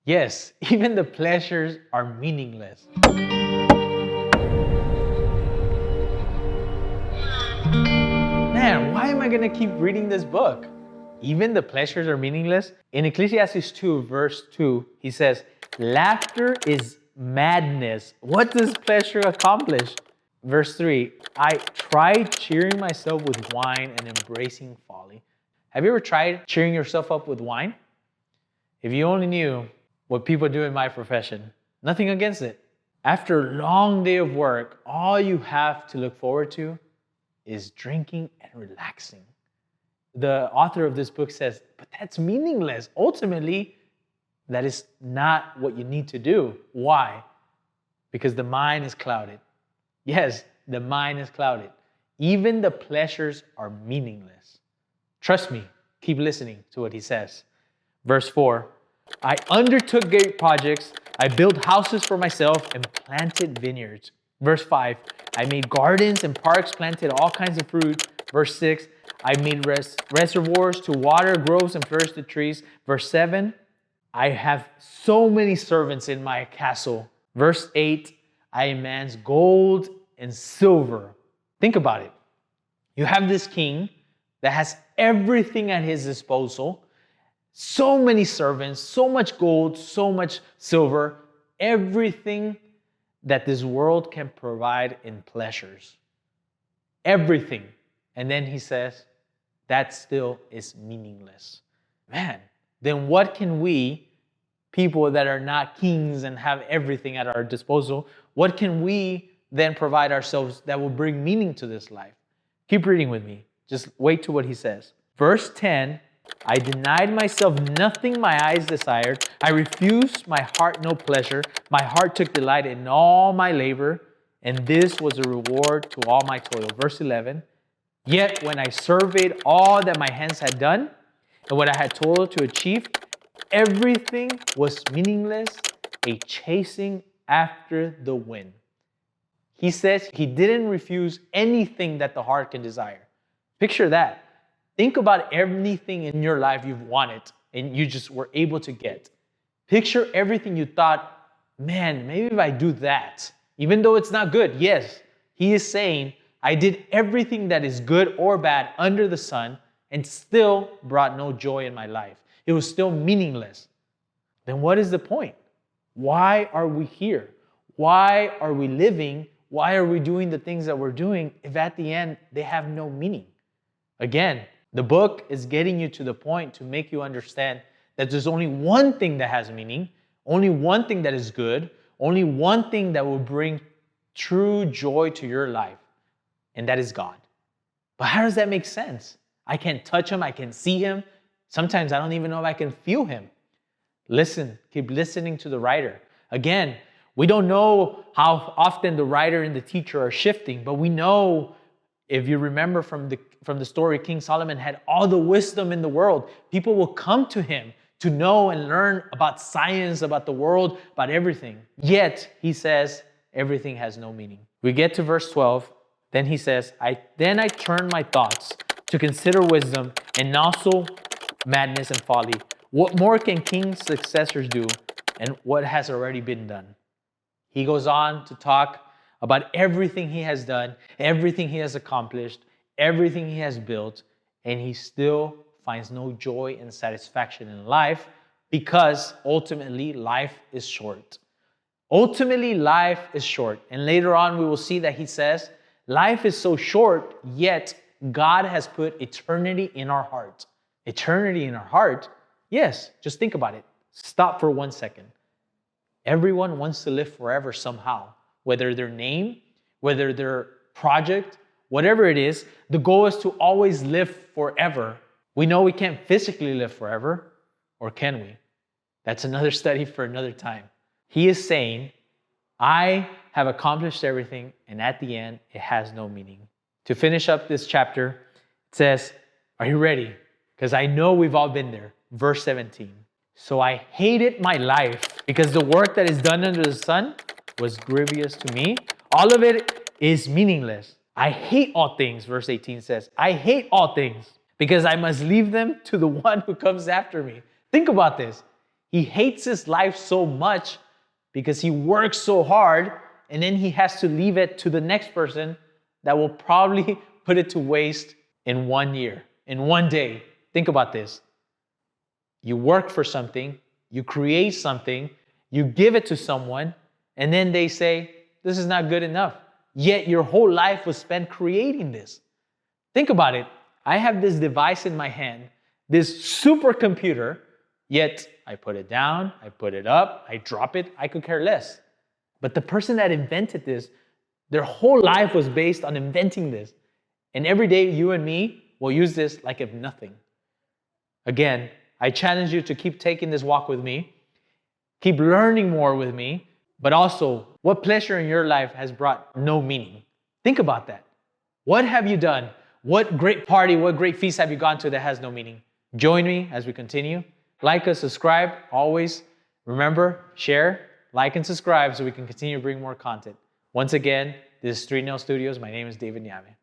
Yes, even the pleasures are meaningless. Man, why am I going to keep reading this book? Even the pleasures are meaningless. In Ecclesiastes 2, verse 2, he says, laughter is madness. What does pleasure accomplish? Verse 3, I tried cheering myself with wine and embracing folly. Have you ever tried cheering yourself up with wine? If you only knew what people do in my profession, nothing against it. After a long day of work, all you have to look forward to is drinking and relaxing. The author of this book says, but that's meaningless. Ultimately, that is not what you need to do. Why? Because the mind is clouded. Yes, the mind is clouded. Even the pleasures are meaningless. Trust me, keep listening to what he says. Verse 4, I undertook great projects. I built houses for myself and planted vineyards. Verse 5, I made gardens and parks, planted all kinds of fruit. Verse 6, I made reservoirs to water groves and flourish the trees. Verse 7, I have so many servants in my castle. Verse 8, I amass gold and silver. Think about it. You have this king that has everything at his disposal. So many servants, so much gold, so much silver, everything that this world can provide in pleasures. Everything. And then he says, that still is meaningless. Man, then what can we, people that are not kings and have everything at our disposal, what can we then provide ourselves that will bring meaning to this life? Keep reading with me. Just wait to what he says. Verse 10, I denied myself nothing my eyes desired. I refused my heart no pleasure. My heart took delight in all my labor, and this was a reward to all my toil. Verse 11, yet when I surveyed all that my hands had done and what I had toiled to achieve, everything was meaningless, a chasing after the wind. He says he didn't refuse anything that the heart can desire. Picture that. Think about everything in your life you've wanted and you just were able to get. Picture everything you thought, man, maybe if I do that, even though it's not good. Yes, he is saying, I did everything that is good or bad under the sun and still brought no joy in my life. It was still meaningless. Then what is the point? Why are we here? Why are we living? Why are we doing the things that we're doing if at the end they have no meaning? Again, the book is getting you to the point to make you understand that there's only one thing that has meaning, only one thing that is good, only one thing that will bring true joy to your life, and that is God. But how does that make sense? I can't touch him, I can see him. Sometimes I don't even know if I can feel him. Listen, keep listening to the writer. Again, we don't know how often the writer and the teacher are shifting, but we know, if you remember from the story, King Solomon had all the wisdom in the world. People will come to him to know and learn about science, about the world, about everything. Yet, he says, everything has no meaning. We get to verse 12. Then he says, Then I turned my thoughts to consider wisdom and also madness and folly. What more can king's successors do, and what has already been done? He goes on to talk about everything he has done, everything he has accomplished, everything he has built, and he still finds no joy and satisfaction in life because ultimately life is short. Ultimately, life is short. And later on, we will see that he says, life is so short, yet God has put eternity in our heart. Eternity in our heart? Yes, just think about it. Stop for 1 second. Everyone wants to live forever somehow. Whether their name, whether their project, whatever it is, the goal is to always live forever. We know we can't physically live forever, or can we? That's another study for another time. He is saying, I have accomplished everything, and at the end, it has no meaning. To finish up this chapter, it says, are you ready? Because I know we've all been there. Verse 17. So I hated my life because the work that is done under the sun was grievous to me. All of it is meaningless. I hate all things, verse 18 says. I hate all things because I must leave them to the one who comes after me. Think about this. He hates his life so much because he works so hard, and then he has to leave it to the next person that will probably put it to waste in 1 year, in 1 day. Think about this. You work for something, you create something, you give it to someone, and then they say, this is not good enough. Yet your whole life was spent creating this. Think about it. I have this device in my hand, this supercomputer, yet I put it down, I put it up, I drop it, I could care less. But the person that invented this, their whole life was based on inventing this. And every day you and me will use this like if nothing. Again, I challenge you to keep taking this walk with me, keep learning more with me, but also what pleasure in your life has brought no meaning? Think about that. What have you done? What great party, what great feast have you gone to that has no meaning? Join me as we continue. Like us, subscribe, always. Remember, share, like, and subscribe so we can continue to bring more content. Once again, this is Street Nail Studios. My name is David Nyame.